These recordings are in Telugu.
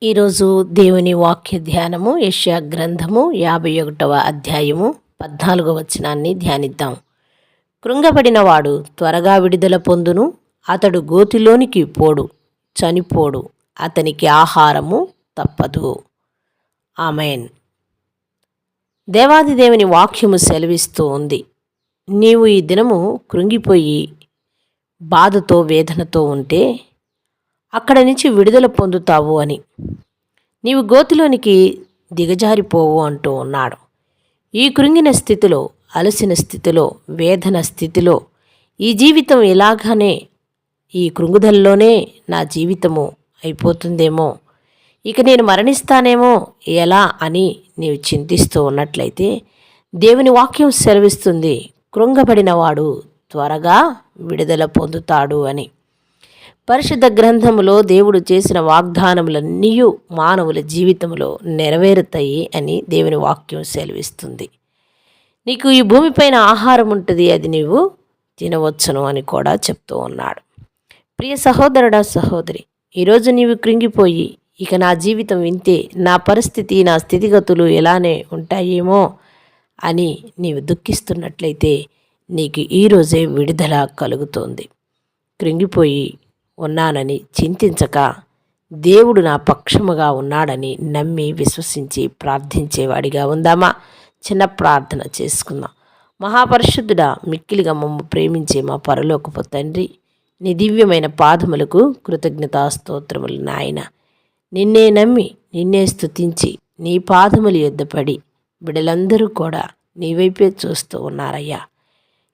ఈరోజు దేవుని వాక్య ధ్యానము యెషయా గ్రంథము 51వ అధ్యాయము 14వ వచనాన్ని ధ్యానిద్దాం. కృంగబడినవాడు త్వరగా విడుదల పొందును, అతడు గోతిలోనికి పోడు, చనిపోడు, అతనికి ఆహారము తప్పదు. ఆమేన్. దేవాది దేవుని వాక్యము సెలవిస్తూ ఉంది, నీవు ఈ దినము కృంగిపోయి బాధతో వేదనతో ఉంటే అక్కడ నుంచి విడుదల పొందుతావు అని. నీవు గోతిలోనికి దిగజారిపోవు అంటూ ఉన్నాడు. ఈ కృంగిన స్థితిలో, అలసిన స్థితిలో, వేదన స్థితిలో ఈ జీవితం ఇలాగానే, ఈ కృంగుదలలోనే నా జీవితము అయిపోతుందేమో, ఇక నేను మరణిస్తానేమో ఎలా అని నీవు చింతిస్తూ ఉన్నట్లయితే దేవుని వాక్యం సెలవిస్తుంది, కృంగబడినవాడు త్వరగా విడుదల పొందుతాడు అని. పరిశుద్ధ గ్రంథములో దేవుడు చేసిన వాగ్దానములన్నీ మానవుల జీవితంలో నెరవేరుతాయి అని దేవుని వాక్యం సెలవిస్తుంది. నీకు ఈ భూమిపైన ఆహారం ఉంటుంది, అది నీవు తినవచ్చును అని కూడా చెప్తూ ఉన్నాడు. ప్రియ సహోదరుడా, సహోదరి, ఈరోజు నీవు కృంగిపోయి ఇక నా జీవితం వింతే, నా పరిస్థితి, నా స్థితిగతులు ఎలానే ఉంటాయేమో అని నీవు దుఃఖిస్తున్నట్లయితే నీకు ఈరోజే విడుదల కలుగుతోంది. కృంగిపోయి ఉన్నానని చింతించక, దేవుడు నా పక్షముగా ఉన్నాడని నమ్మి విశ్వసించి ప్రార్థించేవాడిగా ఉందామా? చిన్న ప్రార్థన చేసుకుందాం. మహాపరిశుద్ధుడా, మిక్కిలిగా మమ్మ ప్రేమించే మా పరలోకపు తండ్రి, నీ దివ్యమైన పాదములకు కృతజ్ఞతాస్తోత్రములు నాయన. నిన్నే నమ్మి, నిన్నే స్తుతించి, నీ పాదముల యొద్ద పడి బిడ్డలందరూ కూడా నీ వైపే చూస్తూ ఉన్నారయ్యా.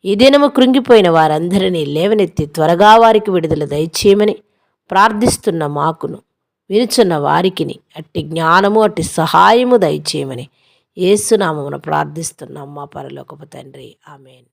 ఈ దినము కృంగిపోయిన వారందరినీ లేవనెత్తి త్వరగా వారికి విడుదల దయచేయమని ప్రార్థిస్తున్న మాకును, వినుచున్న వారికిని అట్టి జ్ఞానము, అట్టి సహాయము దయచేయమని యేసు నామమున ప్రార్థిస్తున్నాం మా పరలోకపు తండ్రి. ఆమేన్.